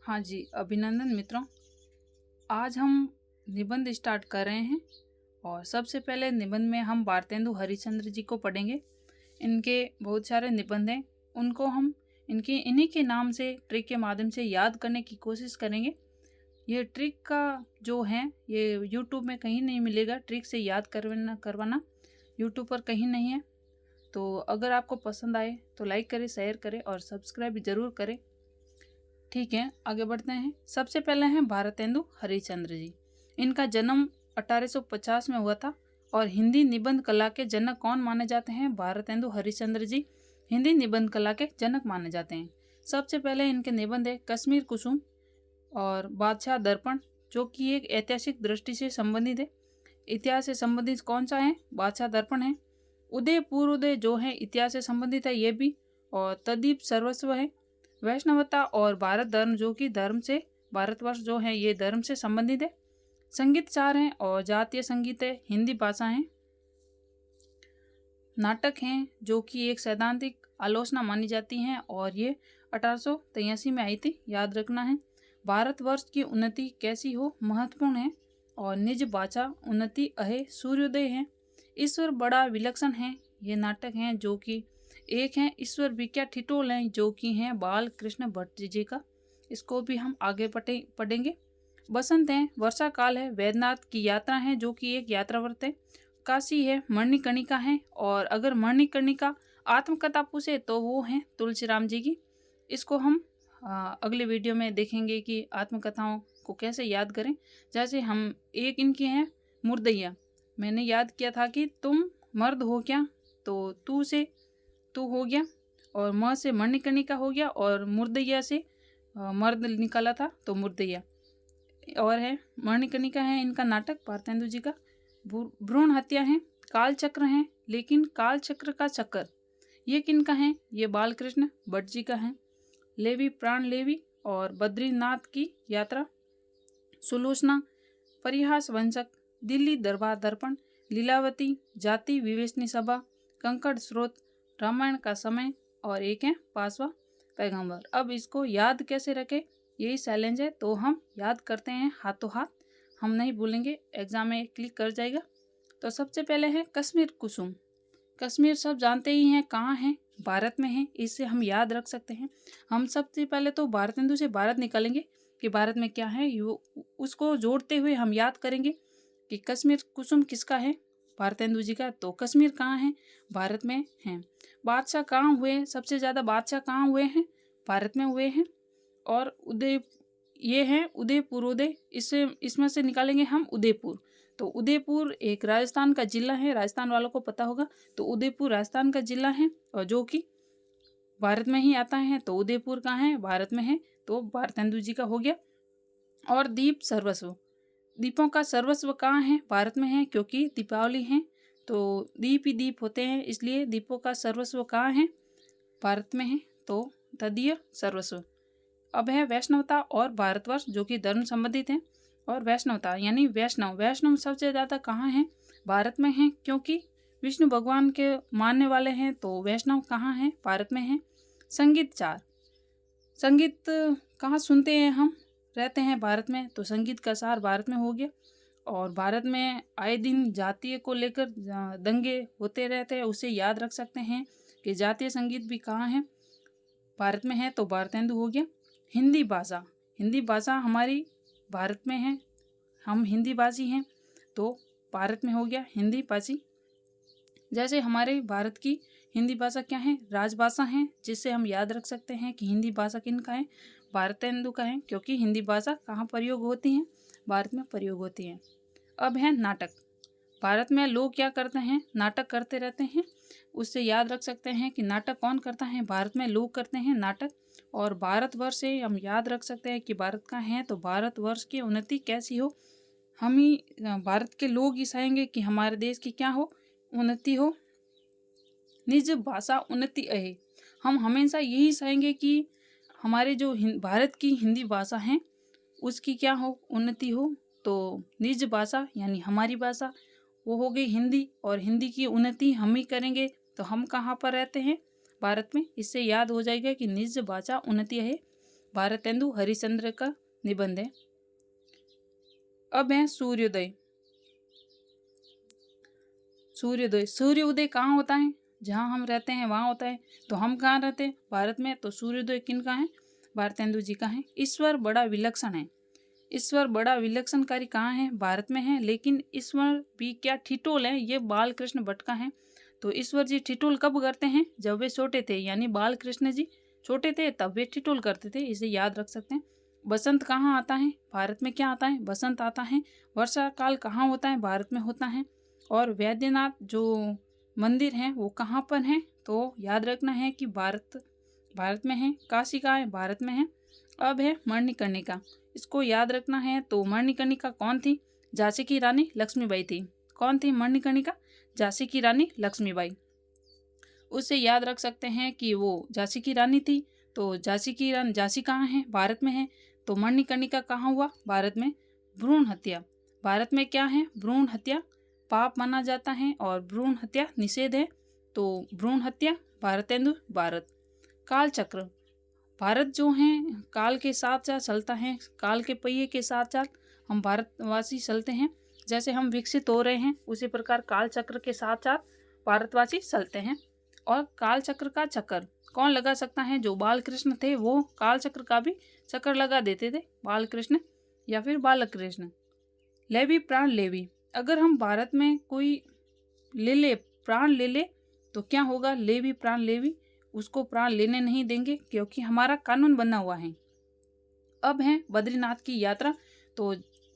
हाँ जी, अभिनंदन मित्रों। आज हम निबंध स्टार्ट कर रहे हैं और सबसे पहले निबंध में हम भारतेंदु हरिश्चंद्र जी को पढ़ेंगे। इनके बहुत सारे निबंध हैं, उनको हम इन्हीं के नाम से ट्रिक के माध्यम से याद करने की कोशिश करेंगे। ये ट्रिक का जो है ये यूट्यूब में कहीं नहीं मिलेगा। ट्रिक से याद करवाना यूट्यूब पर कहीं नहीं है। तो अगर आपको पसंद आए तो लाइक करें, शेयर करें और सब्सक्राइब ज़रूर करें। ठीक है, आगे बढ़ते हैं। सबसे पहले हैं भारतेंदु हरिश्चंद्र जी। इनका जन्म 1850 में हुआ था और हिंदी निबंध कला के जनक कौन माने जाते हैं? भारतेंदु हरिश्चंद्र जी हिंदी निबंध कला के जनक माने जाते हैं। सबसे पहले इनके निबंध है कश्मीर कुसुम और बादशाह दर्पण, जो कि एक ऐतिहासिक दृष्टि से संबंधित है। इतिहास से संबंधित कौन सा है? बादशाह दर्पण है। उदय पूर्वोदय जो है इतिहास से संबंधित है ये भी। और तदीप सर्वस्व है। वैष्णवता और भारत धर्म, जो कि धर्म से भारतवर्ष जो है ये धर्म से संबंधित है। संगीत चार हैं और जातीय संगीत है, हिंदी भाषा है। नाटक हैं जो कि एक सैद्धांतिक आलोचना मानी जाती हैं और ये 1883 में आई थी, याद रखना है। भारतवर्ष की उन्नति कैसी हो महत्वपूर्ण है और निज बाचा उन्नति अहे सूर्योदय है। ईश्वर बड़ा विलक्षण है, ये नाटक हैं जो कि एक हैं ईश्वर विख्या ठिठोल हैं जो कि हैं बाल कृष्ण भट्ट जी का। इसको भी हम आगे पढ़ेंगे। बसंत है, वर्षा काल है, वैद्यनाथ की यात्रा है जो कि एक यात्रा व्रत है। काशी है, मणिकर्णिका है और अगर मणिकर्णिका आत्मकथा पूछे तो वो है तुलसीराम जी की। इसको हम अगले वीडियो में देखेंगे कि आत्मकथाओं को कैसे याद करें। जैसे हम एक इनकी हैं मुर्दैया, मैंने याद किया था कि तुम मर्द हो क्या, तो तू से तू हो गया और म से मणिकर्णिका हो गया और मुर्दैया से मर्द निकाला था तो मुर्दैया। और है मणिकर्णिका है इनका नाटक भारतेंदु जी का। भ्रूण हत्या है, काल चक्र है, लेकिन काल चक्र का चक्कर ये किनका है? ये बालकृष्ण भट्ट जी का है। लेवी प्राण लेवी और बद्रीनाथ की यात्रा। सुलोचना, परिहास वंशक, दिल्ली दरबार दर्पण, लीलावती, जाति विवेचनी सभा, कंकड़ स्रोत, रामायण का समय और एक है पांचवा पैगंबर। अब इसको याद कैसे रखें, यही चैलेंज है। तो हम याद करते हैं हाथों हाथ, हम नहीं भूलेंगे, एग्जाम में क्लिक कर जाएगा। तो सबसे पहले है कश्मीर कुसुम। कश्मीर सब जानते ही हैं कहाँ है, भारत में है, इससे हम याद रख सकते हैं। हम सबसे पहले तो भारतेंदु से भारत निकालेंगे कि भारत में क्या है, उसको जोड़ते हुए हम याद करेंगे कि कश्मीर कुसुम किसका है? भारतेंदु जी का। तो कश्मीर कहाँ है? भारत में है। बादशाह कहाँ हुए? सबसे ज़्यादा बादशाह कहाँ हुए हैं? भारत में हुए हैं। और उदय ये है उदयपुरोदय, इसमें से निकालेंगे हम उदयपुर। तो उदयपुर एक राजस्थान का जिला है, राजस्थान वालों को पता होगा। तो उदयपुर राजस्थान का जिला है और जो कि भारत में ही आता है। तो उदयपुर कहाँ है? भारत में है। तो भारतेंदु जी का हो गया। और दीप सर्वस्व, दीपों का सर्वस्व कहाँ है? भारत में है, क्योंकि दीपावली है तो दीप ही दीप होते हैं, इसलिए दीपों का सर्वस्व कहाँ है? भारत में है। तो तदीय सर्वस्व। अब है वैष्णवता और भारतवर्ष, जो कि धर्म संबंधित है। और वैष्णवता यानी वैष्णव सबसे ज़्यादा कहाँ है? भारत में है, क्योंकि विष्णु भगवान के मानने वाले हैं। तो वैष्णव कहाँ है? भारत में है। संगीत चार, संगीत कहाँ सुनते हैं हम? रहते हैं भारत में, तो संगीत का सार भारत में हो गया। और भारत में आए दिन जातीय को लेकर दंगे होते रहते हैं, उसे याद रख सकते हैं कि जातीय संगीत भी कहाँ है? भारत में है। तो भारतेंदु हो गया। हिंदी भाषा, हिंदी भाषा हमारी भारत में है, हम हिंदी भाषी हैं, तो भारत में हो गया हिंदी भाषी। जैसे हमारे भारत की हिंदी भाषा क्या है? राजभाषा है, जिससे हम याद रख सकते हैं कि हिंदी भाषा किनका है? भारतेंदु का है, क्योंकि हिंदी भाषा कहाँ प्रयोग होती है? भारत में प्रयोग होती है। अब है नाटक। भारत में लोग क्या करते हैं? नाटक करते रहते हैं, उससे याद रख सकते हैं कि नाटक कौन करता है? भारत में लोग करते हैं नाटक। और भारतवर्ष से हम याद रख सकते हैं कि भारत का है, तो भारतवर्ष की उन्नति कैसी हो, हम ही भारत के लोग ही चाहेंगे कि हमारे देश की क्या हो? उन्नति हो। निज भाषा उन्नति अहे, हम हमेशा यही चाहेंगे कि हमारे जो भारत की हिंदी भाषा है उसकी क्या हो? उन्नति हो। तो निज भाषा यानी हमारी भाषा वो हो गई हिंदी, और हिंदी की उन्नति हम ही करेंगे। तो हम कहाँ पर रहते हैं? भारत में। इससे याद हो जाएगा कि निज भाषा उन्नति है। भारतेंदु हरिश्चंद्र का निबंध है। अब है सूर्योदय। सूर्योदय, सूर्य उदय कहाँ होता है? जहाँ हम रहते हैं वहाँ होता है। तो हम कहाँ रहते हैं? भारत में। तो सूर्योदय किनका है? भारतेंदु जी का है। ईश्वर बड़ा विलक्षण है। ईश्वर बड़ा विलक्षणकारी कहाँ है? भारत में है। लेकिन ईश्वर भी क्या ठिठोल है? ये बाल कृष्ण भट्ट का है। तो ईश्वर जी ठिठोल कब करते हैं? जब वे छोटे थे, यानी बाल कृष्ण जी छोटे थे तब वे ठिठोल करते थे, इसे याद रख सकते हैं। बसंत कहाँ आता है? भारत में क्या आता है? बसंत आता है। वर्षा काल कहाँ होता है? भारत में होता है। और वैद्यनाथ जो मंदिर है वो कहाँ पर है? तो याद रखना है कि भारत में है। काशी कहाँ है? भारत में है। अब है मणिकर्णिका, इसको याद रखना है। तो मणिकर्णिका कौन थी? झांसी की रानी लक्ष्मीबाई थी। कौन थी मणिकर्णिका? झांसी की रानी लक्ष्मीबाई। उससे याद रख सकते हैं कि वो झांसी की रानी थी। तो झांसी कहाँ है? भारत में है। तो मणिकर्णिका कहाँ हुआ? भारत में। भ्रूण हत्या, भारत में क्या है? भ्रूण हत्या पाप माना जाता है और भ्रूण हत्या निषेध है। तो भ्रूण हत्या भारतेंदु भारत। काल चक्र, भारत जो है काल के साथ साथ चलता है। काल के पहिए के साथ साथ हम भारतवासी चलते हैं। जैसे हम विकसित हो रहे हैं उसी प्रकार काल चक्र के साथ साथ भारतवासी चलते हैं। और काल चक्र का चक्कर कौन लगा सकता है? जो बाल कृष्ण थे वो काल चक्र का भी चक्कर लगा देते थे, बाल कृष्ण या फिर बालक कृष्ण। लेवी प्राण लेवी, अगर हम भारत में कोई प्राण ले ले तो क्या होगा? लेवी प्राण लेवी, उसको प्राण लेने नहीं देंगे क्योंकि हमारा कानून बना हुआ है। अब है बद्रीनाथ की यात्रा। तो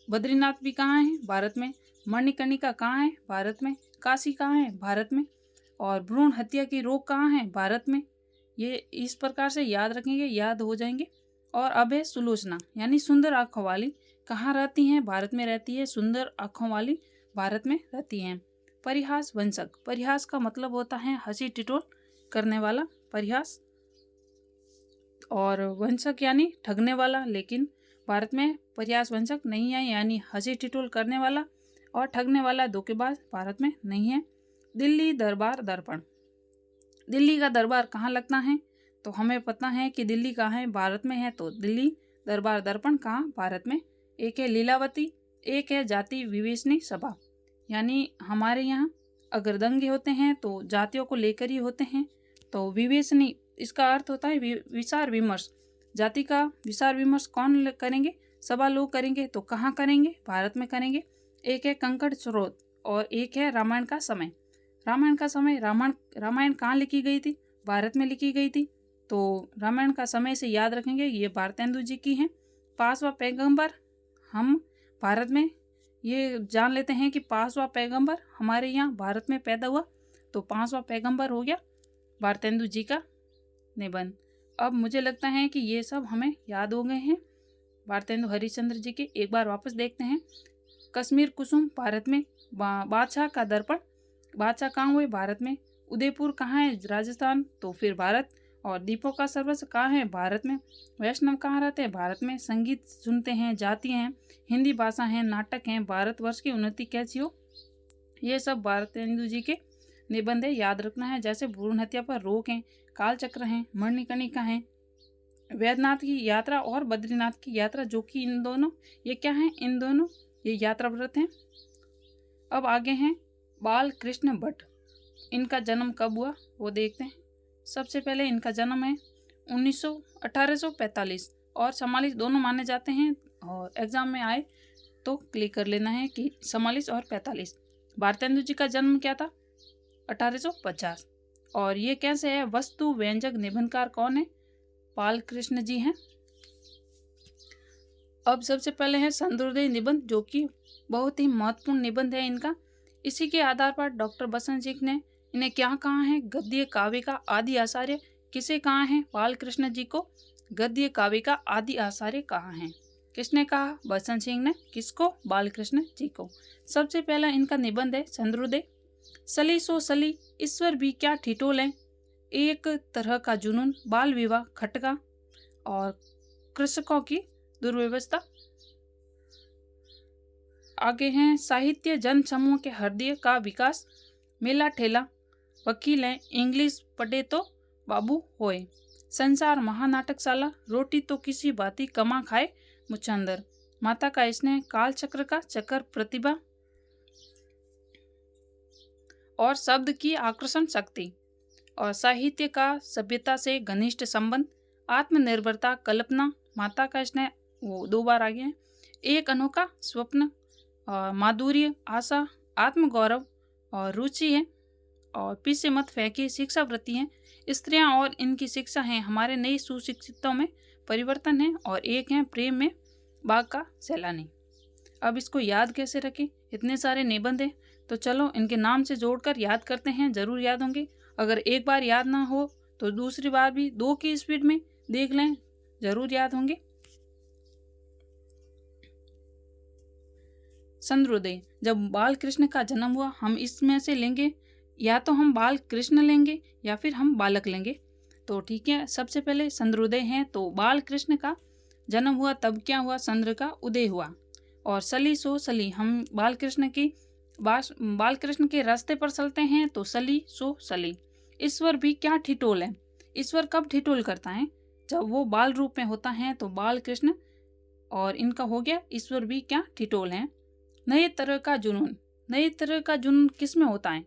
बद्रीनाथ भी कहाँ है? भारत में। मणिकर्णिका कहाँ है? भारत में। काशी कहाँ है? भारत में। और भ्रूण हत्या की रोक कहाँ है? भारत में। ये इस प्रकार से याद रखेंगे, याद हो जाएंगे। और अब है सुलोचना, यानी सुंदर आँखों वाली, कहाँ रहती हैं? भारत में रहती है। सुंदर आँखों वाली भारत में रहती हैं। परिहास वंशक, परिहास का मतलब होता है हंसी टिटोल करने वाला, परिहास। और वंशक यानी ठगने वाला, लेकिन भारत में परिहास वंशक नहीं है, यानी हंसी टिटोल करने वाला और ठगने वाला धोखेबाज भारत में नहीं है। दिल्ली दरबार दर्पण, दिल्ली का दरबार कहाँ लगता है? तो हमें पता है कि दिल्ली कहाँ है? भारत में है। तो दिल्ली दरबार दर्पण कहाँ? भारत में। एक है लीलावती, एक है जाति विवेचनी सभा, यानी हमारे यहाँ अगर दंगे होते हैं तो जातियों को लेकर ही होते हैं। तो विवेचनी इसका अर्थ होता है विचार विमर्श। जाति का विचार विमर्श कौन करेंगे? सभा लोग करेंगे। तो कहाँ करेंगे? भारत में करेंगे। एक है कंकड़ स्रोत और एक है रामायण का समय। रामायण का समय, रामायण कहाँ लिखी गई थी? भारत में लिखी गई थी। तो रामायण का समय से याद रखेंगे, ये भारतेंदु जी की है। 5वां पैगंबर, हम भारत में ये जान लेते हैं कि 5वां पैगंबर हमारे यहाँ भारत में पैदा हुआ। तो 5वां पैगंबर हो गया भारतेंदु जी का निबंध। अब मुझे लगता है कि ये सब हमें याद हो गए हैं भारतेंदु हरिश्चंद्र जी के। एक बार वापस देखते हैं। कश्मीर कुसुम भारत में। बादशाह का दर्पण, बादशाह कहाँ हुए? भारत में। उदयपुर कहाँ है? राजस्थान। तो फिर भारत। और दीपों का सर्वस्व कहाँ है? भारत में। वैष्णव कहाँ रहते हैं? भारत में। संगीत सुनते हैं, जाति हैं, हिंदी भाषा है, नाटक हैं, भारतवर्ष की उन्नति कैसी हो, ये सब भारतेंदु जी के निबंध है, याद रखना है। जैसे भ्रूण हत्या पर रोक है, काल चक्र है, मणिकर्णिका है, वैद्यनाथ की यात्रा और बद्रीनाथ की यात्रा, जो कि इन दोनों ये क्या है? इन दोनों ये यात्रा व्रत हैं। अब आगे हैं बाल कृष्ण भट्ट। इनका जन्म कब हुआ वो देखते हैं। सबसे पहले इनका जन्म है 1845 और 44 दोनों माने जाते हैं, और एग्जाम में आए तो क्लिक कर लेना है कि 44 और 45। भारतेंदु जी का जन्म क्या था? 1850। और ये कैसे है? वस्तु व्यंजक निबंधकार कौन है? बाल कृष्ण जी हैं। अब सबसे पहले है सूर्योदय निबंध, जो कि बहुत ही महत्वपूर्ण निबंध है इनका। इसी के आधार पर डॉक्टर बसंत सिंह ने इन्हें क्या कहा है? गद्य काव्य का आदि आचार्य किसे कहा है? बाल कृष्ण जी को गद्य काव्य का आदि आचार्य कहा है। किसने कहा? बसंत सिंह ने। किसको? बाल कृष्ण जी को। सबसे पहला इनका निबंध है सूर्योदय। सली सो सली, ईश्वर भी क्या ठिठोल है, एक तरह का जुनून, बाल विवाह, खटका और कृषकों की दुर्व्यवस्था। आगे हैं साहित्य जन समूह के हृदय का विकास, मेला ठेला, वकील है, इंग्लिश पढ़े तो बाबू होए। संसार महानाटकशाला, रोटी तो किसी भांति कमा खाए मुचंदर, माता का स्नेह, काल चक्र का चक्कर, प्रतिभा और शब्द की आकर्षण शक्ति, और साहित्य का सभ्यता से घनिष्ठ संबंध, आत्मनिर्भरता, कल्पना, माता का स्नेह, वो 2 बार आ गया है, एक अनोखा स्वप्न, और माधुर्य, आशा, आत्मगौरव और रुचि है, और पीछे मत फेंके, शिक्षावृत्ति है, स्त्रियां और इनकी शिक्षा है, हमारे नए सुशिक्षितों में परिवर्तन है, और एक है प्रेम में बाग का सैलानी। अब इसको याद कैसे रखें, इतने सारे निबंध हैं, तो चलो इनके नाम से जोड़कर याद करते हैं, जरूर याद होंगे। अगर एक बार याद ना हो तो दूसरी बार भी 2 की स्पीड में देख लें, जरूर याद होंगे। चंद्रोदय, जब बाल कृष्ण का जन्म हुआ, हम इसमें से लेंगे, या तो हम बाल कृष्ण लेंगे या फिर हम बालक लेंगे। तो ठीक है, सबसे पहले चंद्रोदय है, तो बाल कृष्ण का जन्म हुआ, तब क्या हुआ, चंद्र का उदय हुआ। और सली सो सली, हम बाल कृष्ण के रास्ते पर चलते हैं, तो सली सो सली। ईश्वर भी क्या ठिठोल है, ईश्वर कब ठिठोल करता है, जब वो बाल रूप में होता है, तो बाल कृष्ण, और इनका हो गया ईश्वर भी क्या ठिठोल है। नए तरह का जुनून, नए तरह का जुनून किस में होता है,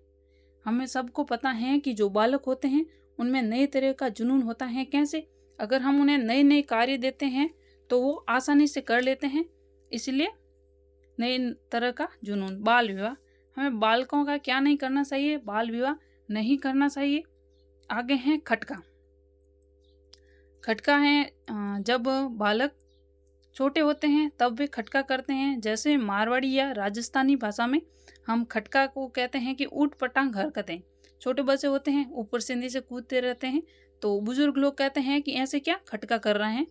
हमें सबको पता है कि जो बालक होते हैं उनमें नए तरह का जुनून होता है। कैसे, अगर हम उन्हें नए नए कार्य देते हैं तो वो आसानी से कर लेते हैं, इसलिए नए तरह का जुनून। बाल विवाह, हमें बालकों का क्या नहीं करना चाहिए, बाल विवाह नहीं करना चाहिए। आगे है खटका, खटका है जब बालक छोटे होते हैं तब वे खटका करते हैं, जैसे मारवाड़ी या राजस्थानी भाषा में हम खटका को कहते हैं कि ऊट पटांग हरकतें। छोटे बच्चे होते हैं ऊपर से नीचे कूदते रहते हैं, तो बुजुर्ग लोग कहते हैं कि ऐसे क्या खटका कर रहे हैं।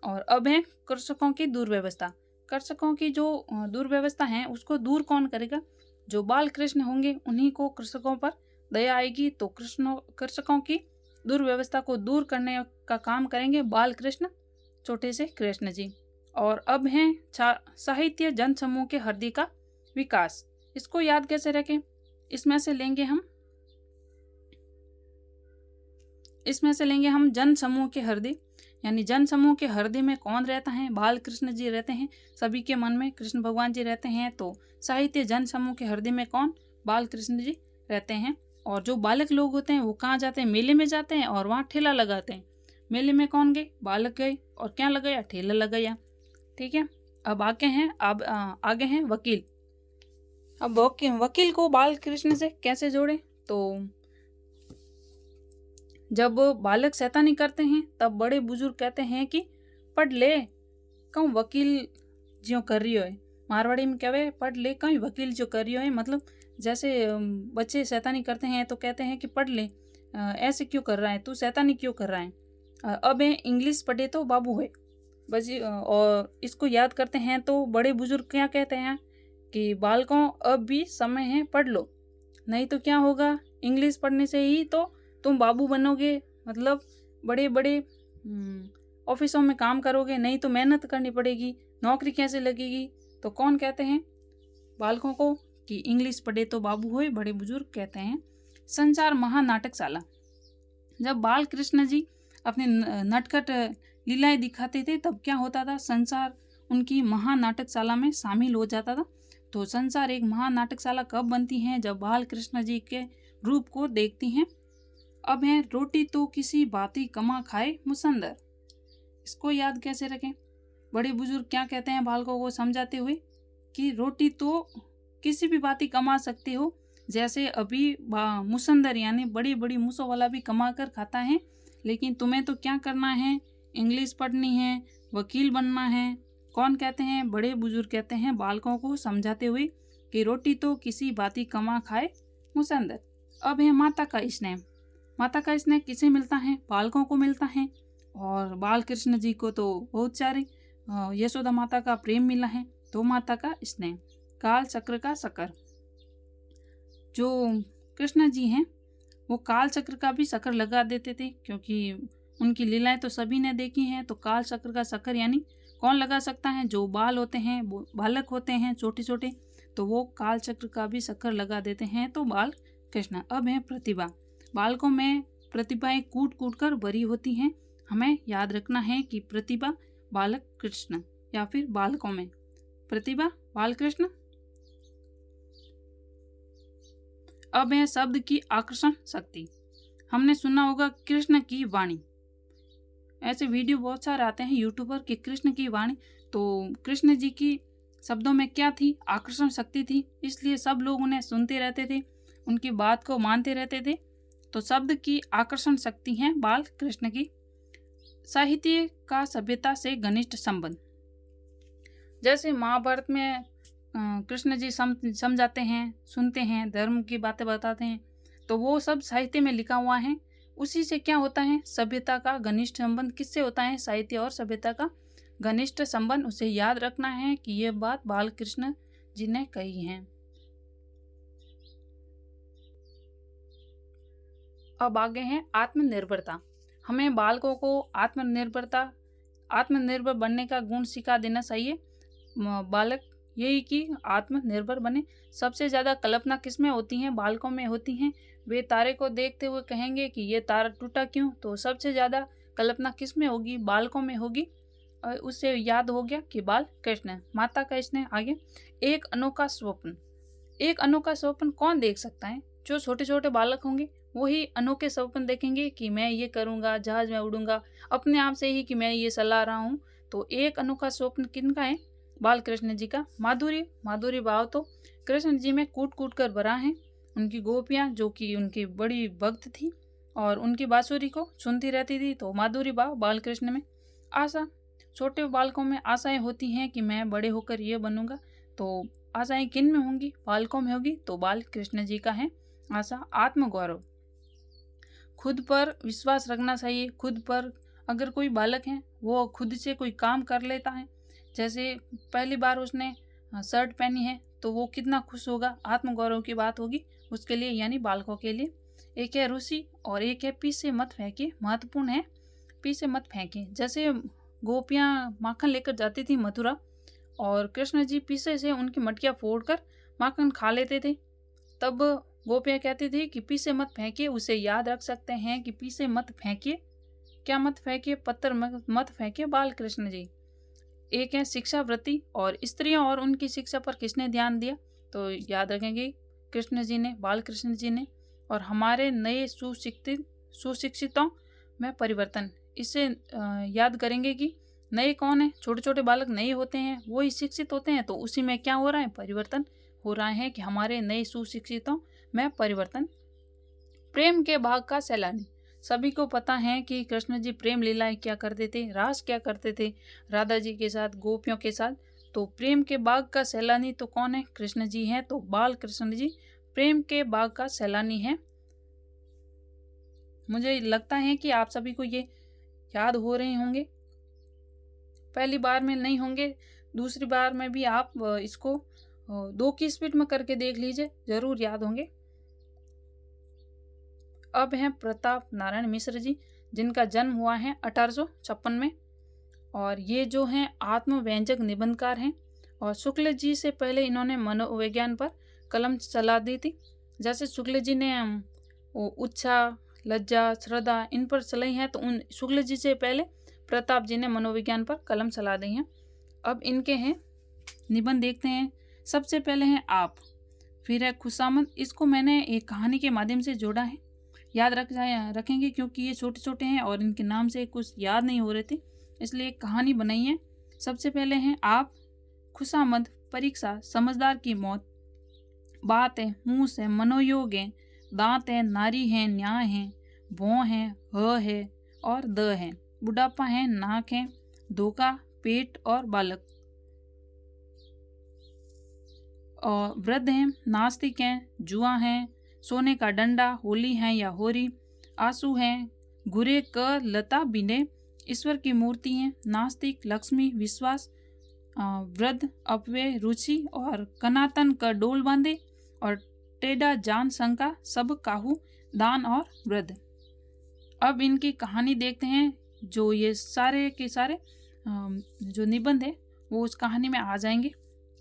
और अब है कृषकों की दुर्व्यवस्था, कृषकों की जो दुर्व्यवस्था है उसको दूर कौन करेगा, जो बाल कृष्ण होंगे उन्हीं को कृषकों पर दया आएगी, तो कृषकों की दुर्व्यवस्था को दूर करने का काम करेंगे बाल कृष्ण, छोटे से कृष्ण जी। और अब है साहित्य जन समूह के हृदय का विकास, इसको याद कैसे रखें, इसमें से लेंगे हम जन समूह के हृदय, यानी जन समूह के हृदय में कौन रहता है, बाल कृष्ण जी रहते हैं, सभी के मन में कृष्ण भगवान जी रहते हैं। तो साहित्य जन समूह के हृदय में कौन, बाल कृष्ण जी रहते हैं। और जो बालक लोग होते हैं वो कहाँ जाते हैं, मेले में जाते हैं और वहाँ ठेला लगाते हैं। मेले में कौन गए, बालक गए, और क्या लगाया, ठेला लगाया। ठीक है, अब आगे हैं वकील। अब वकील को बाल कृष्ण से कैसे जोड़े, तो जब बालक शैतानी करते हैं तब बड़े बुजुर्ग कहते हैं कि पढ़ ले कौन वकील जो कर रही हो है, मारवाड़ी में कहवे पढ़ ले कौन वकील जो कर रही हो है, मतलब जैसे बच्चे शैतानी करते हैं तो कहते हैं कि पढ़ ले, ऐसे क्यों कर रहा है तू, शैतानी क्यों कर रहा है। अब है इंग्लिश पढ़े तो बाबू है बस, और इसको याद करते हैं तो बड़े बुजुर्ग क्या कहते हैं कि बालकों अब भी समय है, पढ़ लो, नहीं तो क्या होगा, इंग्लिश पढ़ने से ही तो तुम बाबू बनोगे, मतलब बड़े बड़े ऑफिसों में काम करोगे, नहीं तो मेहनत करनी पड़ेगी, नौकरी कैसे लगेगी। तो कौन कहते हैं बालकों को कि इंग्लिश पढ़े तो बाबू होए, बड़े बुजुर्ग कहते हैं। संसार महानाटकशाला, जब बाल कृष्ण जी अपने नटखट लीलाएं दिखाते थे तब क्या होता था, संसार उनकी महानाटकशाला में शामिल हो जाता था। तो संसार एक महानाटकशाला कब बनती है, जब बाल कृष्ण जी के रूप को देखती हैं। अब है रोटी तो किसी बाती कमा खाए मुसंदर, इसको याद कैसे रखें, बड़े बुजुर्ग क्या कहते हैं बालकों को समझाते हुए कि रोटी तो किसी भी बाती कमा सकते हो, जैसे अभी मुसंदर यानी बड़ी बड़ी मूसों वाला भी कमा कर खाता है, लेकिन तुम्हें तो क्या करना है, इंग्लिश पढ़नी है, वकील बनना है। कौन कहते हैं, बड़े बुजुर्ग कहते हैं बालकों को समझाते हुए कि रोटी तो किसी बाती कमा खाए मुसंदर। अब है माता का स्नेह, माता का स्नेह किसे मिलता है, बालकों को मिलता है, और बाल कृष्ण जी को तो बहुत सारे यशोदा माता का प्रेम मिला है। तो माता का स्नेह, काल चक्र का शक्कर, जो कृष्ण जी हैं वो काल चक्र का भी शक्कर लगा देते थे, क्योंकि उनकी लीलाएं तो सभी ने देखी हैं। तो काल चक्र का शक्कर यानी कौन लगा सकता है, जो बाल होते हैं, वो बालक होते हैं छोटे छोटे, तो वो काल चक्र का भी शक्कर लगा देते हैं, तो बाल कृष्ण। अब है प्रतिभा, बालकों में प्रतिभाएं कूट कूट कर भरी होती हैं, हमें याद रखना है कि प्रतिभा बालक कृष्ण या फिर बालकों में प्रतिभा बालकृष्ण। अब है शब्द की आकर्षण शक्ति। हमने सुना होगा कृष्ण की वाणी, ऐसे वीडियो बहुत सारे आते हैं यूट्यूब पर कि कृष्ण की वाणी, तो कृष्ण जी की शब्दों में क्या थी? आकर्षण शक्ति थी, इसलिए सब लोग उन्हें सुनते रहते थे, उनकी बात को मानते रहते थे। तो शब्द की आकर्षण शक्ति है बाल कृष्ण की। साहित्य का सभ्यता से घनिष्ठ संबंध। जैसे महाभारत में कृष्ण जी समझाते हैं, सुनते हैं, धर्म की बातें बताते हैं, तो वो सब साहित्य में लिखा हुआ है। उसी से क्या होता है? सभ्यता का घनिष्ठ संबंध। किससे होता है? साहित्य और सभ्यता का घनिष्ठ संबंध। उसे याद रखना है कि ये बात बाल कृष्ण जी ने कही है। अब आगे है आत्मनिर्भरता। हमें बालकों को आत्मनिर्भर बनने का गुण सिखा देना चाहिए। बालक यही कि आत्मनिर्भर बने। सबसे ज़्यादा कल्पना किसमें होती हैं? बालकों में होती हैं। वे तारे को देखते हुए कहेंगे कि ये तारा टूटा क्यों? तो सबसे ज़्यादा कल्पना किसमें होगी? बालकों में होगी। और उससे याद हो गया कि बाल कृष्ण, माता का स्नेह। आगे एक अनोखा स्वप्न। एक अनोखा स्वप्न कौन देख सकता है? जो छोटे छोटे बालक होंगे वही अनोखे स्वप्न देखेंगे कि मैं ये करूँगा, जहाज में उड़ूंगा, अपने आप से ही कि मैं ये चला रहा हूँ। तो एक अनोखा स्वप्न किनका है? बाल कृष्ण जी का। माधुरी भाव तो कृष्ण जी में कूट कूट कर भरा है। उनकी गोपियाँ जो कि उनकी बड़ी भक्त थी और उनकी बांसुरी को सुनती रहती थी, तो माधुरी भाव बाल कृष्ण में। आशा, छोटे बालकों में आशाएं होती हैं कि मैं बड़े होकर ये बनूंगा, तो आशाएं किन में होंगी? बालकों में होगी, तो बाल कृष्ण जी का है आशा। आत्मगौरव, खुद पर विश्वास रखना चाहिए। खुद पर अगर कोई बालक है वो खुद से कोई काम कर लेता है, जैसे पहली बार उसने शर्ट पहनी है तो वो कितना खुश होगा, आत्मगौरव की बात होगी उसके लिए, यानी बालकों के लिए। एक है रुचि और एक है पीछे मत फेंके। महत्वपूर्ण है पीछे मत फेंके। जैसे गोपियाँ माखन लेकर जाती थी मथुरा और कृष्ण जी पीछे से उनकी मटकियाँ फोड़कर माखन खा लेते थे, तब गोपियाँ कहती थी कि पीछे मत फेंकिए। उसे याद रख सकते हैं कि पीछे मत फेंकिए। क्या मत फेंकिए? पत्थर मत फेंकिए। बाल कृष्ण जी। एक है शिक्षा वृत्ति और स्त्रियों और उनकी शिक्षा पर किसने ध्यान दिया? तो याद रखेंगे कृष्ण जी ने, बाल कृष्ण जी ने। और हमारे नए सुशिक्षितों में परिवर्तन, इससे याद करेंगे कि नए कौन है? छोटे छोटे बालक नए होते हैं, वो ही शिक्षित होते हैं, तो उसी में क्या हो रहा है? परिवर्तन हो रहा है कि हमारे नए सुशिक्षितों में परिवर्तन। प्रेम के भाग का सैलानी। सभी को पता है कि कृष्ण जी प्रेम लीलाएं क्या करते थे, रास क्या करते थे राधा जी के साथ, गोपियों के साथ। तो प्रेम के बाग का सैलानी तो कौन है? कृष्ण जी हैं। तो बाल कृष्ण जी प्रेम के बाग का सैलानी है। मुझे लगता है कि आप सभी को ये याद हो रहे होंगे। पहली बार में नहीं होंगे, दूसरी बार में भी आप इसको 2 की स्पीड में करके देख लीजिए, जरूर याद होंगे। अब हैं प्रताप नारायण मिश्र जी, जिनका जन्म हुआ है 1856 में, और ये जो हैं आत्मव्यंजक निबंधकार हैं। और शुक्ल जी से पहले इन्होंने मनोविज्ञान पर कलम चला दी थी। जैसे शुक्ल जी ने उत्साह, लज्जा, श्रद्धा इन पर चलाई है, तो उन शुक्ल जी से पहले प्रताप जी ने मनोविज्ञान पर कलम चला दी हैं। अब इनके हैं निबंध देखते हैं। सबसे पहले हैं आप, फिर है खुशामद। इसको मैंने एक कहानी के माध्यम से जोड़ा है, याद रखेंगे क्योंकि ये छोटे छोटे हैं और इनके नाम से कुछ याद नहीं हो रहे थे, इसलिए एक कहानी बनाई है। सबसे पहले हैं आप, खुशामद, परीक्षा, समझदार की मौत, बात है, मुँह से, मनोयोग है, दांत है, नारी है, न्याय है, भौं है, ह है और द है, बुढ़ापा है, नाक है, धोखा, पेट और बालक, और वृद्ध हैं, नास्तिक हैं, जुआ हैं, सोने का डंडा, होली है या होरी, आंसू हैं, घुरे क लता बिने, ईश्वर की मूर्ति हैं, नास्तिक, लक्ष्मी, विश्वास, वृद्ध, अपव्यय, रुचि और कनातन का डोल बांधे, और टेढ़ा जान शंका, सब काहू, दान और वृद्ध। अब इनकी कहानी देखते हैं। जो ये सारे के सारे जो निबंध है वो उस कहानी में आ जाएंगे।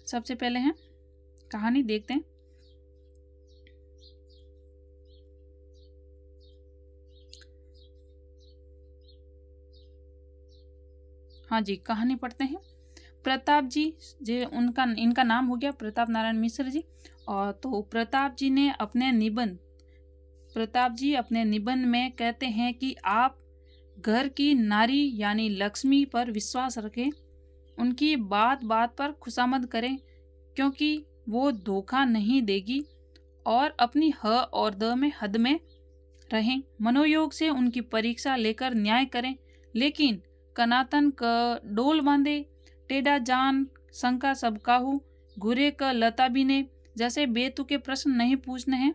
सबसे पहले हैं कहानी, देखते हैं। हाँ जी, कहानी पढ़ते हैं। प्रताप जी, जो इनका नाम हो गया प्रताप नारायण मिश्र जी। और तो प्रताप जी अपने निबंध में कहते हैं कि आप घर की नारी यानी लक्ष्मी पर विश्वास रखें, उनकी बात बात पर खुशामद करें, क्योंकि वो धोखा नहीं देगी, और अपनी ह और द में हद में रहें। मनोयोग से उनकी परीक्षा लेकर न्याय करें, लेकिन कनातन क डोल बांधे, टेढ़ा जान शंका सब काहू, घुरे क लता बीने जैसे बेतुके प्रश्न नहीं पूछने हैं।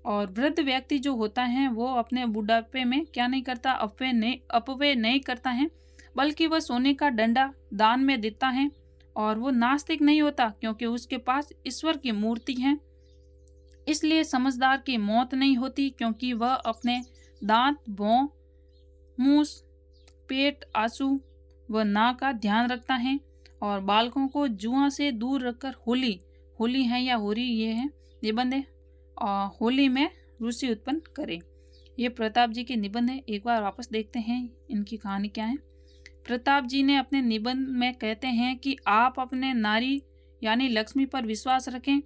और वृद्ध व्यक्ति जो होता है वो अपने बुढ़ापे में क्या नहीं करता, अपव्यय नहीं करता है, बल्कि वह सोने का डंडा दान में देता है। और वो नास्तिक नहीं होता, क्योंकि उसके पास ईश्वर की मूर्ति है। इसलिए समझदार की मौत नहीं होती, क्योंकि वह अपने दांत, भौं, मूस, पेट, आंसू व नाक का ध्यान रखता है। और बालकों को जुआ से दूर रखकर होली है या होरी, ये है निबंध है, होली में रुचि उत्पन्न करे। ये प्रताप जी के निबंध है। एक बार वापस देखते हैं इनकी कहानी क्या है। प्रताप जी ने अपने निबंध में कहते हैं कि आप अपने नारी यानी लक्ष्मी पर विश्वास रखें,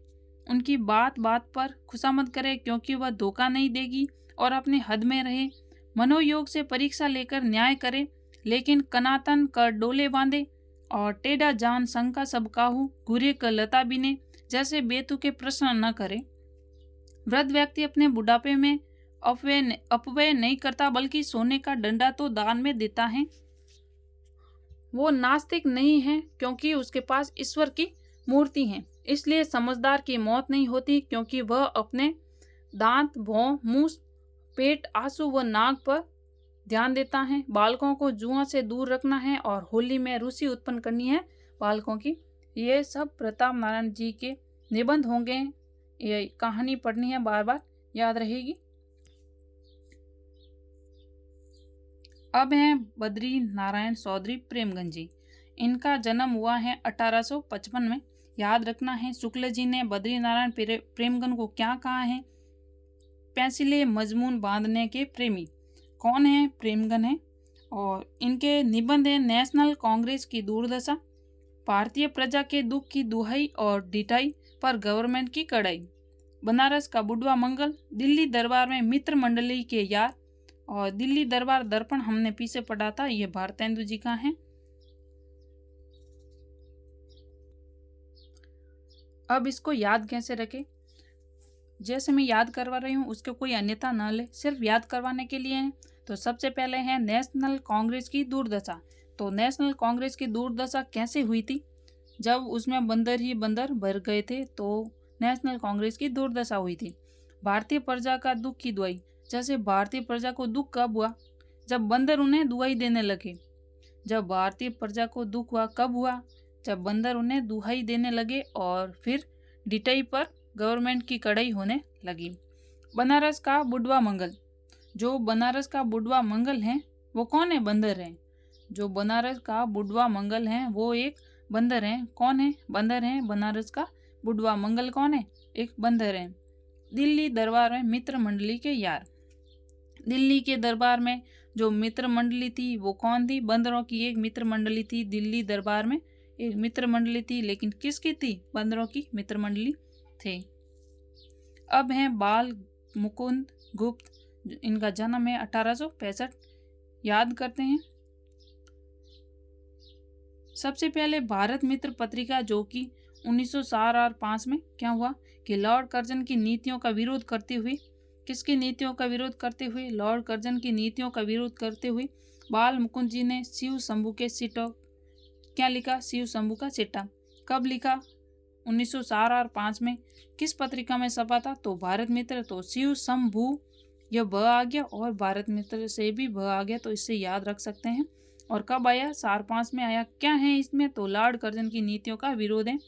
उनकी बात बात पर खुशामद करें, क्योंकि वह धोखा नहीं देगी, और अपने हद में रहे। मनोयोग से परीक्षा लेकर न्याय करे, लेकिन कनातन कर डोले बांधे, और टेढ़ा जान शंका सब काहू, घुरे क लता बीने जैसे बेतुके प्रश्न न करे। वृद्ध व्यक्ति अपने बुढ़ापे में अपव्यय नहीं करता, बल्कि सोने का डंडा तो दान में देता है। वो नास्तिक नहीं है, क्योंकि उसके पास ईश्वर की मूर्ति है। इसलिए समझदार की मौत नहीं होती, क्योंकि वह अपने दांत, भौं, मुंह, पेट, आंसू व नाक पर ध्यान देता है। बालकों को जुआ से दूर रखना है, और होली में रुचि उत्पन्न करनी है बालकों की। ये सब प्रताप नारायण जी के निबंध होंगे। ये कहानी पढ़नी है, बार बार याद रहेगी। अब हैं बद्री नारायण चौधरी प्रेमगंज जी। इनका जन्म हुआ है 1855 में। याद रखना है, शुक्ल जी ने बद्री नारायण प्रेमगंज को क्या कहा है? पेंसिले मजमून बांधने के प्रेमी। कौन है? प्रेमगंज है। और इनके निबंध है नेशनल कांग्रेस की दुर्दशा, भारतीय प्रजा के दुख की दुहाई और डिठाई पर गवर्नमेंट की कड़ाई, बनारस का बुढ़वा मंगल, दिल्ली दरबार में मित्र मंडली के यार, और दिल्ली दरबार दर्पण हमने पीछे पढ़ा था, ये भारतेंदु जी का है। अब इसको याद कैसे रखें? जैसे मैं याद करवा रही हूँ उसके कोई अन्यथा न ले, सिर्फ याद करवाने के लिए है। तो सबसे पहले है नेशनल कांग्रेस की दुर्दशा। तो नेशनल कांग्रेस की दुर्दशा कैसे हुई थी? जब उसमें बंदर ही बंदर भर गए थे, तो नेशनल कांग्रेस की दुर्दशा हुई थी। भारतीय प्रजा का दुख की दुआई। जैसे भारतीय प्रजा को दुख कब हुआ? जब बंदर उन्हें दुआई देने लगे। जब भारतीय प्रजा को दुख हुआ कब हुआ? जब बंदर उन्हें दुहाई देने लगे, और फिर डिटाई पर गवर्नमेंट की कड़ाई होने लगी। बनारस का बुढ़वा मंगल। जो बनारस का बुढ़वा मंगल है वो कौन है? बंदर है। जो बनारस का बुढ़वा मंगल है वो एक बंदर है। कौन है? बंदर है। बनारस का बुढ़वा मंगल कौन है? एक बंदर है। दिल्ली दरबार में मित्र मंडली के यार। दिल्ली के दरबार में जो मित्र मंडली थी वो कौन थी? बंदरों की एक मित्र मंडली थी। दिल्ली दरबार में एक मित्र मंडली थी, लेकिन किसकी थी? बंदरों की मित्र मंडली थे। अब हैं बाल मुकुंद गुप्त। इनका जन्म है 1865। याद करते हैं। सबसे पहले भारत मित्र पत्रिका, जो कि 1904 में क्या हुआ कि लॉर्ड कर्जन की नीतियों का विरोध करते हुए, किसकी नीतियों का विरोध करते हुए? लॉर्ड कर्जन की नीतियों का विरोध करते हुए बाल मुकुंद जी ने शिव शंभू के सिटों क्या लिखा? शिव शंभू का सिट्टा। कब लिखा? 1904 में। किस पत्रिका में छपा था? तो भारत मित्र। तो शिव शंभू यह भ आ गया, और भारत मित्र से भी भ आ गया, तो इससे याद रख सकते हैं। और कब आया? 4-5 में आया। क्या है इसमें? तो लॉर्ड कर्जन की नीतियों का विरोध है।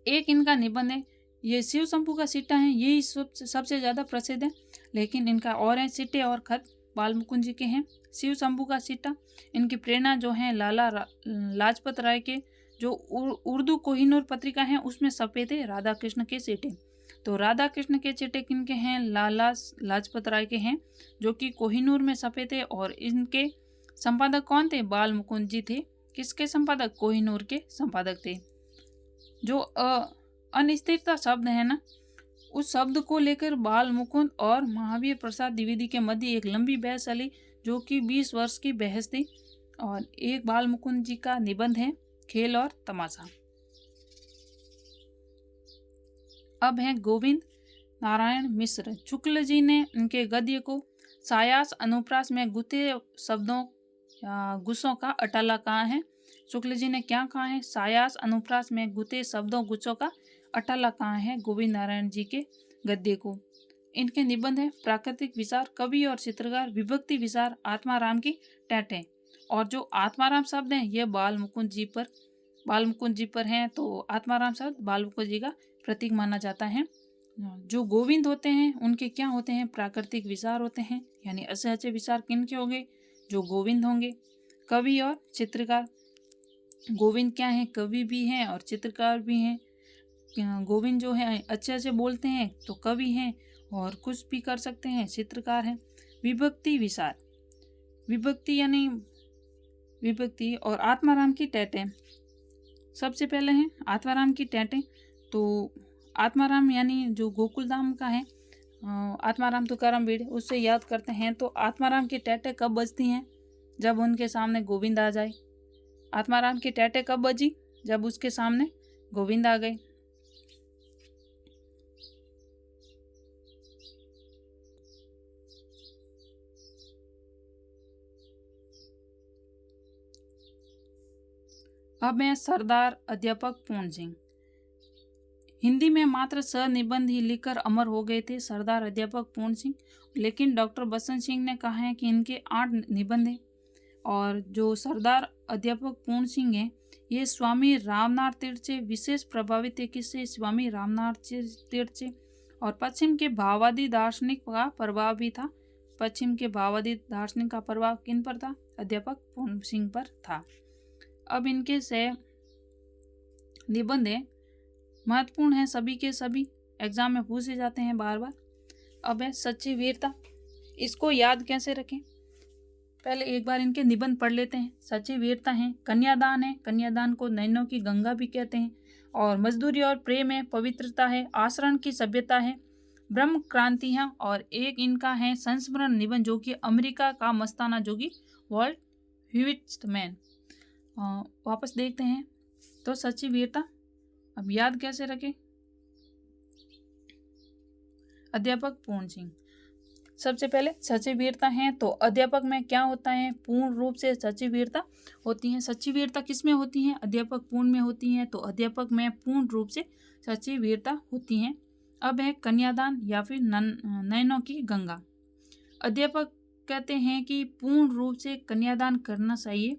एक इनका निबंध है, ये शिव शंभू का सिट्टा है, यही सबसे ज्यादा प्रसिद्ध है, लेकिन इनका और है सिट्टे और खत बाल मुकुंद जी के हैं। शिव शंभू का सिट्टा। इनकी प्रेरणा जो है लाला लाजपत राय के जो उर्दू कोहिनूर पत्रिका है उसमें छपे थे राधा कृष्ण के सिट्टे। तो राधा कृष्ण के सिट्टे किन के हैं? लाला लाजपत राय के हैं, जो कि कोहिनूर में छपे थे, और इनके संपादक कौन थे? बाल मुकुंद जी थे। किसके संपादक? कोहिनूर के संपादक थे। जो अनिश्चितता शब्द है ना, उस शब्द को लेकर बाल मुकुंद और महावीर प्रसाद द्विवेदी के मध्य एक लंबी बहस चली, जो कि 20 वर्ष की बहस थी। और एक बाल मुकुंद जी का निबंध है खेल और तमाशा। अब है गोविंद नारायण मिश्र। शुक्ल जी ने उनके गद्य को सायास अनुप्रास में गुथे शब्दों या गुस्सों का अटाला कहा है। शुक्ल जी ने क्या कहा है? सायास अनुप्रास में गुथे शब्दों गुस्सों का अटाला कहा है गोविंद नारायण जी के गद्य को। इनके निबंध है प्राकृतिक विचार, कवि और चित्रकार, विभक्ति विचार, आत्माराम की टैटें। और जो आत्माराम शब्द है ये बाल मुकुंद जी पर हैं, तो आत्माराम शब्द बाल मुकुंद जी का प्रतीक माना जाता है। जो गोविंद होते हैं उनके क्या होते हैं? प्राकृतिक विचार होते हैं, यानी असहज विचार किनके होंगे? जो गोविंद होंगे। कवि और चित्रकार, गोविंद क्या है? कवि भी हैं और चित्रकार भी हैं। गोविंद जो है अच्छे अच्छे बोलते हैं तो कवि हैं, और कुछ भी कर सकते हैं, चित्रकार हैं। विभक्ति विचार, विभक्ति यानी विभक्ति और आत्माराम की टैटें। सबसे पहले हैं आत्माराम की टैटें। तो आत्माराम यानी जो गोकुल धाम का है, आत्माराम तुकाराम बीड़, उससे याद करते हैं तो आत्माराम की टैटें कब बजती हैं? जब उनके सामने गोविंद आ जाए। आत्माराम की टैटें कब बजी? जब उसके सामने गोविंद आ गए। अब है सरदार अध्यापक पूर्ण सिंह। हिंदी में मात्र निबंध ही लिखकर अमर हो गए थे सरदार अध्यापक पूर्ण सिंह, लेकिन डॉक्टर बसंत सिंह ने कहा है कि इनके 8 निबंध हैं। और जो सरदार अध्यापक पूर्ण सिंह हैं ये स्वामी रामनाथ तीर्थ से विशेष प्रभावित है। किससे? स्वामी रामनाथ तीर्थ से। और पश्चिम के भाववादी दार्शनिक का प्रभाव भी था। पश्चिम के भाववादी दार्शनिक का प्रभाव किन पर था? अध्यापक पूर्ण सिंह पर था। अब इनके से निबंध है महत्वपूर्ण है, सभी के सभी एग्जाम में पूछे जाते हैं बार बार। अब है सच्ची वीरता। इसको याद कैसे रखें? पहले एक बार इनके निबंध पढ़ लेते हैं। सच्ची वीरता है, कन्यादान है, कन्यादान को नैनों की गंगा भी कहते हैं। और मजदूरी और प्रेम है, पवित्रता है, आचरण की सभ्यता है, ब्रह्म क्रांति है। और एक इनका है संस्मरण निबंध, जो कि अमेरिका का मस्ताना जोगी वर्ल्ड ह्यूइस्ट मैन। वापस देखते हैं। तो सच्ची वीरता अब याद कैसे रखें? अध्यापक पूर्ण सिंह। सबसे पहले सच्ची वीरता है तो अध्यापक में क्या होता है? पूर्ण रूप से सच्ची वीरता होती है। सच्ची वीरता किस में होती है? अध्यापक पूर्ण में होती है। तो अध्यापक में पूर्ण रूप से सच्ची वीरता होती है। अब है कन्यादान या फिर नयनों की गंगा। अध्यापक कहते हैं कि पूर्ण रूप से कन्यादान करना चाहिए,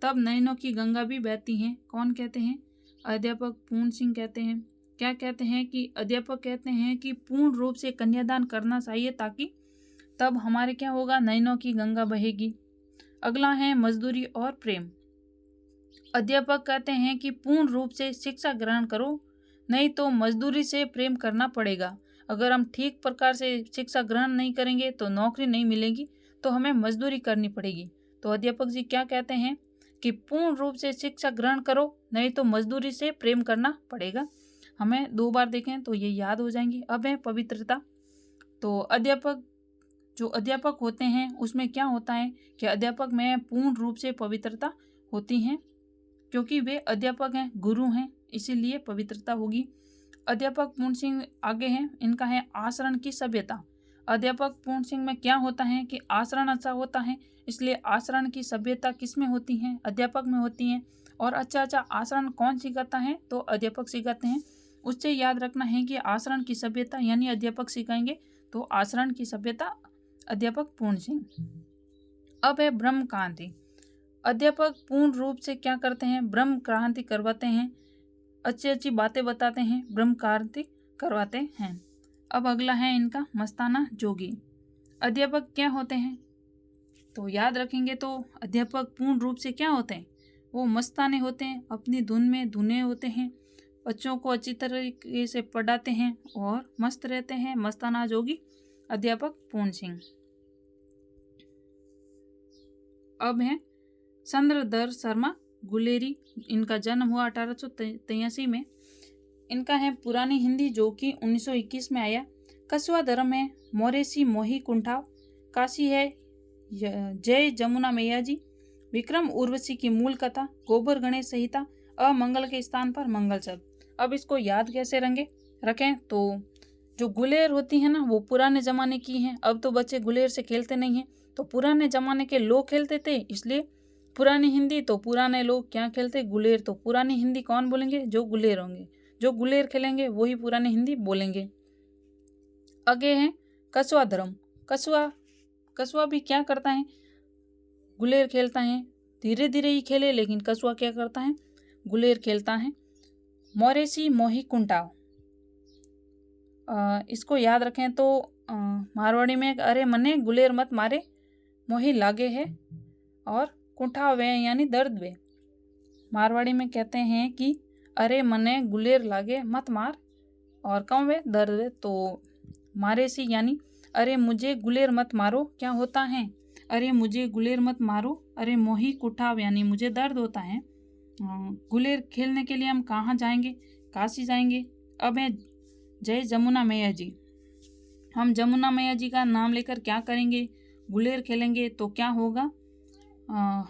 तब नयनों की गंगा भी बहती हैं। कौन कहते हैं? अध्यापक पूर्ण सिंह कहते हैं। क्या कहते हैं? कि अध्यापक कहते हैं कि पूर्ण रूप से कन्यादान करना चाहिए, ताकि तब हमारे क्या होगा? नयनों की गंगा बहेगी। अगला है मजदूरी और प्रेम। अध्यापक कहते हैं कि पूर्ण रूप से शिक्षा ग्रहण करो, नहीं तो मजदूरी से प्रेम करना पड़ेगा। अगर हम ठीक प्रकार से शिक्षा ग्रहण नहीं करेंगे तो नौकरी नहीं मिलेगी, तो हमें मजदूरी करनी पड़ेगी। तो अध्यापक जी क्या कहते हैं? कि पूर्ण रूप से शिक्षा ग्रहण करो, नहीं तो मजदूरी से प्रेम करना पड़ेगा। हमें 2 बार देखें तो ये याद हो जाएंगी। अब है पवित्रता। तो अध्यापक होते हैं उसमें क्या होता है कि अध्यापक में पूर्ण रूप से पवित्रता होती है, क्योंकि वे अध्यापक हैं, गुरु हैं, इसीलिए पवित्रता होगी। अध्यापक पूर्ण सिंह आगे हैं, इनका है आचरण की सभ्यता। अध्यापक पूर्ण सिंह में क्या होता है कि आचरण अच्छा होता है, इसलिए आचरण की सभ्यता किस में होती है? अध्यापक में होती है। और अच्छा आचरण कौन सिखाता है? तो अध्यापक सिखाते हैं। उससे याद रखना है कि आचरण की सभ्यता यानी अध्यापक सिखाएंगे, तो आचरण की सभ्यता अध्यापक पूर्ण सिंह। अब है ब्रह्म क्रांति। अध्यापक पूर्ण रूप से क्या करते हैं? ब्रह्म क्रांति करवाते हैं, अच्छी अच्छी बातें बताते हैं, ब्रह्म क्रांति करवाते हैं। अब अगला है इनका मस्ताना जोगी। अध्यापक क्या होते हैं? तो याद रखेंगे तो अध्यापक पूर्ण रूप से क्या होते हैं? वो मस्ताने होते हैं, अपनी धुन में धुने होते हैं, बच्चों को अच्छी तरीके से पढ़ाते हैं और मस्त रहते हैं। मस्ताना जोगी अध्यापक पूर्ण सिंह। अब हैं चंद्रधर शर्मा गुलेरी, इनका जन्म हुआ 1883 में। इनका है पुरानी हिंदी जो कि 1921 में आया। कछुआ धर्म है मोरेसी मोही कुंठाव। काशी है जय जमुना मैया जी। विक्रम उर्वशी की मूल कथा, गोबर गणेश संहिता, अमंगल के स्थान पर मंगल शब्द। अब इसको याद कैसे रखें तो जो गुलेर होती है ना वो पुराने जमाने की हैं। अब तो बच्चे गुलेर से खेलते नहीं हैं, तो पुराने जमाने के लोग खेलते थे, इसलिए पुरानी हिंदी तो पुराने लोग क्या खेलते, गुलेर। तो पुरानी हिंदी कौन बोलेंगे, जो गुलेर होंगे, जो गुलेर खेलेंगे वही पुरानी हिंदी बोलेंगे। आगे है कछुआ धर्म। कछुआ भी क्या करता है, गुलेर खेलता है। धीरे धीरे ही खेले लेकिन कछुआ क्या करता है, गुलेर खेलता है। मोरेसी मोही कुंटाव, इसको याद रखें तो मारवाड़ी में अरे मने गुलेर मत मारे मोही लागे है, और कुंठाव वे यानी दर्द वे। मारवाड़ी में कहते हैं कि अरे मने गुलेर लागे मत मार, और कौन वे, दर्द वे। तो मारे सी यानी अरे मुझे गुलेर मत मारो क्या होता है, अरे मुझे गुलेर मत मारो, अरे मोही कुठाव यानी मुझे दर्द होता है। गुलेर खेलने के लिए हम कहाँ जाएंगे, काशी जाएंगे। अब है जय जमुना मैया जी। हम जमुना मैया जी का नाम लेकर क्या करेंगे, गुलेर खेलेंगे। तो क्या होगा,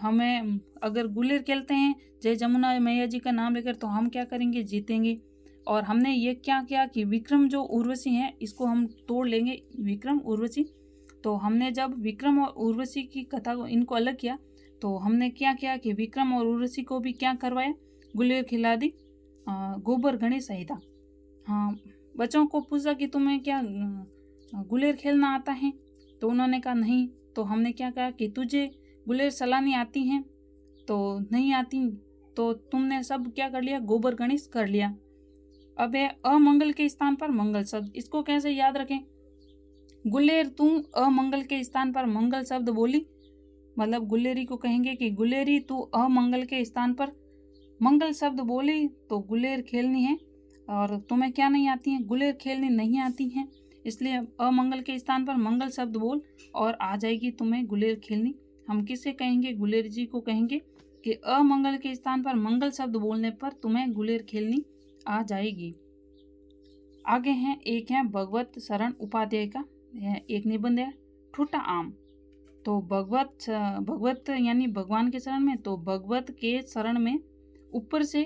हमें अगर गुलेर खेलते हैं जय जमुना मैया जी का नाम लेकर, तो हम क्या करेंगे, जीतेंगे। और हमने ये क्या किया कि विक्रम जो उर्वशी हैं इसको हम तोड़ लेंगे, विक्रम उर्वशी। तो हमने जब विक्रम और उर्वशी की कथा को इनको अलग किया, तो हमने क्या किया कि विक्रम और उर्वशी को भी क्या करवाया, गुलेर खिला दी, गोबर गणेश संहिता। हाँ, बच्चों को पूछा कि तुम्हें क्या गुलेर खेलना आता है, तो उन्होंने कहा नहीं। तो हमने क्या कहा कि तुझे गुलेर चलानी आती हैं, तो नहीं आती, तो तुमने सब क्या कर लिया, गोबर गणेश कर लिया। अब है अमंगल के स्थान पर मंगल शब्द। इसको कैसे याद रखें, गुलेर तू अमंगल के स्थान पर मंगल शब्द बोली, मतलब गुलेरी को कहेंगे कि गुलेरी तू अमंगल के स्थान पर मंगल शब्द बोली, तो गुलेर खेलनी है। और तुम्हें क्या नहीं आती है, गुलेर खेलनी नहीं आती है, इसलिए अमंगल के स्थान पर मंगल शब्द बोल और आ जाएगी तुम्हें गुलेर खेलनी। हम किसे कहेंगे, गुलेर जी को कहेंगे कि अमंगल के स्थान पर मंगल शब्द बोलने पर तुम्हें गुलेर खेलनी आ जाएगी। आगे हैं, एक है भगवत शरण उपाध्याय का एक निबंध है ठूटा आम। तो भगवत यानी भगवान के शरण में, तो भगवत के शरण में ऊपर से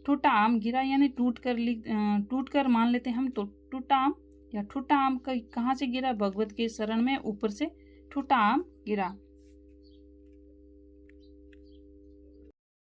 ठूटा आम गिरा, यानी टूट कर मान लेते हैं हम, तो टूटा आम या ठूटा आम कहाँ से गिरा, भगवत के शरण में ऊपर से ठूटा आम गिरा।